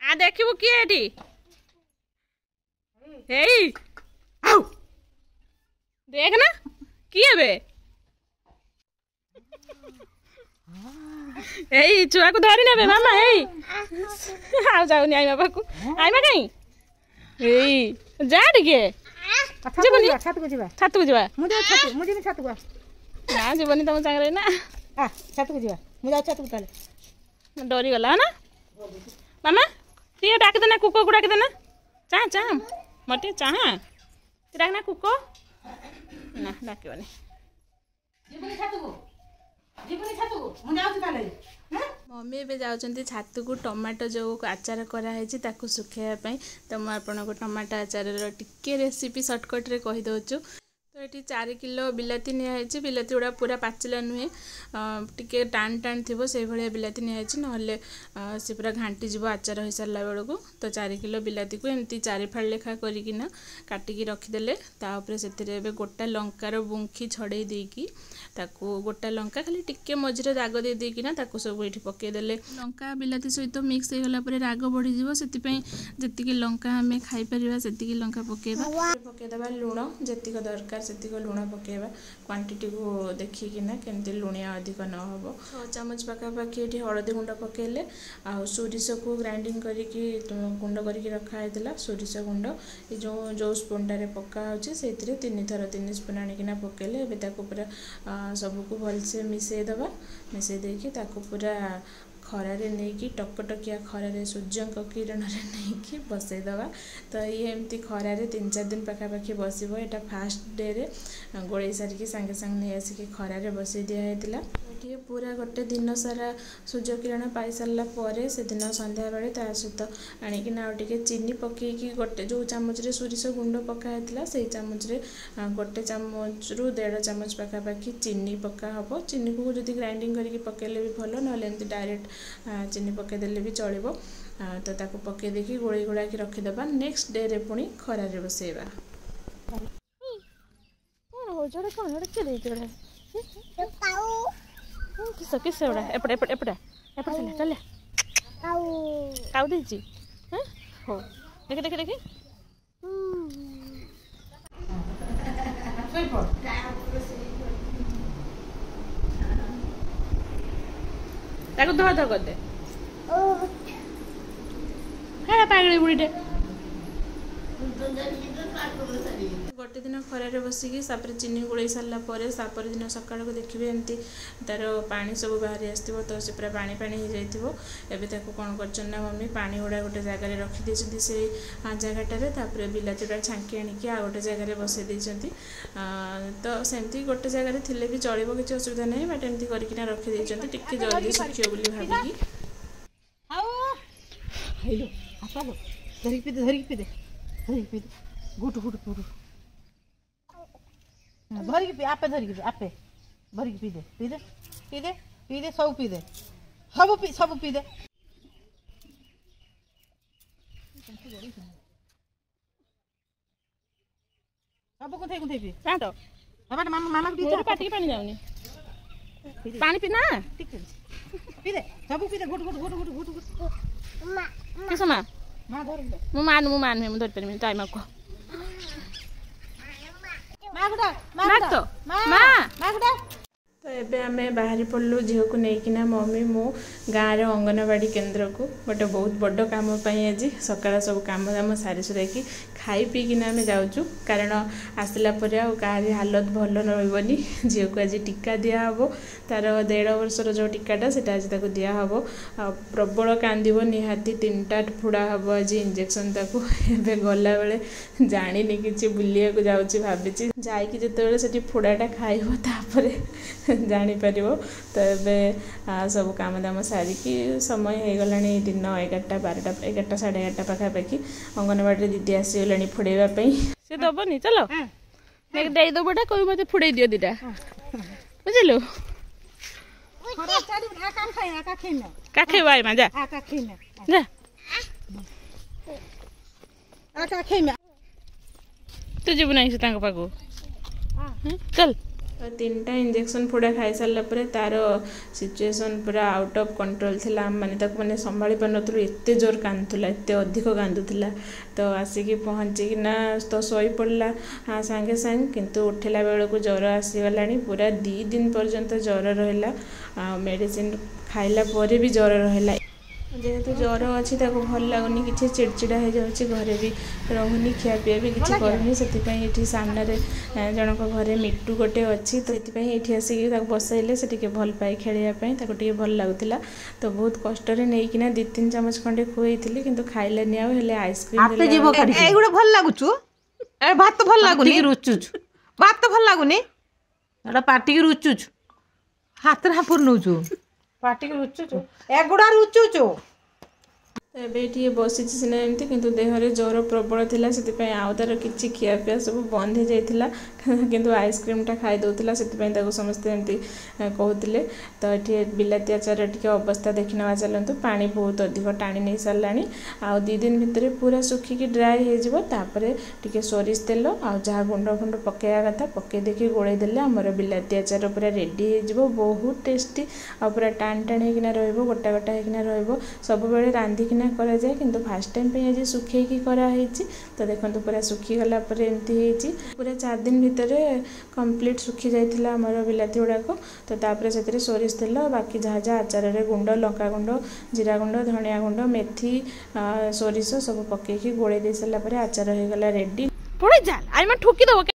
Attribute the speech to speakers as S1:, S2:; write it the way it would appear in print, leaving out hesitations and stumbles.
S1: आ देखिबु किए एठी हेई आउ देख ना किए बे एई छुआ को धरी नेबे मामा एई आ जाउनी आइमा बाकू आइमा काई एई जा टिके जीवनी छात को जीवा मुझे छात को ना जीवनी तुम सांगे ना आ छात को जीवा मुझे छात को ताले डरी गला ना मामा ती डाक देना कुको को डाक देना चा चा मटे चा डाकना कुको ना डाकबनी जीवनी छात को मम्मी ए जाऊँ छात को टमाटो जो आचार कराई सुखाइवाई तो मुझे आपको टमाटो आचार टिके रेसिपी सर्टकट रे कहीदे तो ये 4 किलो बिलाती नियाई बिलाती गुड़ा पूरा पाचिला नुहे टिके टाण टाण थी से भाया बिलाती नियाई ना सी पूरा घाटी जीव आचार हो सारा बेलू तो 4 किलो बिलाती को एमती 4 फाड़ लेखा करना काटिकी रखीदे तापर से गोटा लंकार बुंखी छड़े देकी ताकू गोटा लंका खाली टिके मझे दाग दे देकिना ताकू सब ये पकईदे लंका बिलाती सहित मिक्स हो गला राग बढ़ीज से लंका आम खाईपर से लंका पकेबा पकईदे लुण जी दरकार से लुण पकेबा क्वांटिटी को देखिकिना केमती लुणिया अधिक न हो 6 चामच पाखापाखि ये हलदी गुंड पकेले आ सोरिष को ग्राइंडिंग करके गुंड करके रखाई सोरिष गुंड ये जो स्पूनटारे पका से 3 थर 3 स्पून आनिकिना पकेले एबे पूरा सबको भलसे मिसेदेबा मिसे देकी पूरा खरारे नहीं टकटकिया खरारे सूर्य किरण नहीं बसईदबा तो ये एमती खरारे 3-4 दिन पाखापाखि बस यहाँ फास्ट डे रे गोड़े सारिकी सांगे सांगे नहीं आसिक खरारे बसई दिखाई ये पूरा गोटे दिन सारा सूर्य किरण पाई सारा पर से दिन संध्या बेले ता सहित आणिकिना टे चीनी पकईकी गोटे जो चामच रे सोरिष गुंड पकाई से चामच रे गोटे चामच रु 1.5 चामच पाखापाखि चीनी पका हम चीनी को जब ग्राइंडिंग करके पकेले भी भल ना डायरेक्ट चीनी पकईदे भी चलो तो ताको पकई देखी गोल गोला कि रखीदबा नेक्स्ट डे रे पुणी खरारे बसैबा किस किस एपटे एपटे एपटे एपटे चले चले काउ देछि हो देखे देखे देखे ताको धो धो कर दे है पागड़ी बुढ़ीटे गोटे दिन खरारे बसिकी तापर चीनी गोल सारा पर दिन सका देखिए एमती तार पानी सब बाहरी आसो तो से पूरा पानी पानी हो जाए कौन कर मम्मी पानी गुड़ा गोटे जगह रखीदे से जगह बिलाती गुड़ा छांकी आणिकी आ गोटे जगह बसई देती तो सेमती गोटे जगह थे भी चलो किसी असुविधा नहीं बट एमती करके रखीदे टिके जल्दी सुखियो बोली भाविकी धरिकी पीदे गुट गुट गुट भरिकी पी आपे धरिकी आपे भरिकी पीदे पीदे पीदे पीदे सब पीदे सब पीदे सब कुथे कुथे पी का तो बाबा मामा मामा को दीजा पाटी पानी जाउनी पानी पी ना ठीक पीदे सब पीदे गुट गुट गुट गुट गुट मां किसमा मां धर मु मान में धर परमी टाइम को तो एबे आमे बाहरी पड़लु झील को लेकिना मम्मी मो गाँव अंगनवाड़ी केन्द्र को गोटे बहुत बड़ काम आज सकाळ सब काम दाम सारी सुराकी खाई पीकिना आम जाऊँ कारण आसला कहारी हालत भल रही झील को आज टीका दिहब तार 1.5 वर्षर जो टीकाटा से आज दिहब प्रबल कांदिब निहाती 3टा फुड़ा हम आज इंजेक्शन ताकू एबे गला बेले जानी कि बुलिया को जाऊँगी भाभी जाकि जिते से फुड़ाटा खाइब तापर जापर तो ये सब काम दाम सारिकी समय हो गला दिन 11-12 11 साढ़े 11 पाखापाखि अंगनवाड़ी दीदी आसीगला फुड़ाई से दबनी चलो देदबटा कह मत फुड़े दियो दीटा बुझलु का खेबा जा तू जीव ना पाक चल तो 3टा इंजेक्शन फोड़ा खाई सारा पर तार सिचुएसन पूरा आउट ऑफ कंट्रोल थिला माने तक माने संभाली पर नथुल एते जोर कांदुला एते अधिक कांदुला तो आसिकी पहुँचिकिना तो शोई पड़ला हाँ सांगे सांग किंतु उठिला बेल को ज्वर आसीगलानी पूरा 2 दिन पर्यंत ज्वर रहा मेडिसिन खाइला पर भी ज्वर रहा जेहेतु ज्वर अच्छी भल लगुनि कि चिड़चिड़ा हो जाऊँगी घरे भी रोनी खियापिया भी किसी करूनी से सामने जनक घरे मिट्टू गोटे अच्छी तो ये आसिक बसैले से भल पाए खेलवाई भल लगुला तो बहुत कष्ट नहीं 2-3 चामच खंडे खुई थी कि खाइलानी आइसक्रीम
S2: भल लगुचु भात भल लगुनि रुचुचु भात भल लगुनि पार्टी रुचुचु हाथ ना पुरनुचु पार्टी रुचुचु एगुड़ा रुचुचु
S1: एबे बसी सीना एमती किंतु देहरे ज्वर प्रबल थिला से आउ तार किछि खियापिया सब बंद हो जाइथिला किंतु आइसक्रीमटा खाई दउथिला से समस्ते एमती कहूतिले तो ये बिलाती आचार टिके अवस्था देखि नवा चलंतु पानी बहुत अधिक टाणी नहीं सारलानी आउ 2 दिन भितर पूरा सुखिकी ड्राई हो जिवो तापरे टिके सोरिष तेल आ जहा गुंड गुंड पकेया कथा पके देखि गोळै देले हमर बिलाती आचार पूरा रेडी हो जिवो बहुत टेस्टी आ पूरा टाण टाण हेकिना रहइबो गोटा गोटा हेकिना रहइबो सब बेले रांधिकिना करा जाए किंतु फास्ट टाइम पे आज सुखेकी करा हेची तो देखंतु पूरा सुखी गला पर एमती हेची पूरा 4 दिन भितर कंप्लीट सुखी जाइथिला हमर बिलाती गुड़ाक तो तापर से सोरिष तेल बाकी जहाँ जहाँ आचार रे गुंड लंका गुंड जीरा गुंड धनिया गुंड मेथी सोरिष सब पकेकी गोळे दे सला पर आचार हो गला रेडी
S2: पड़े जा आई मैं ठोकी दबो।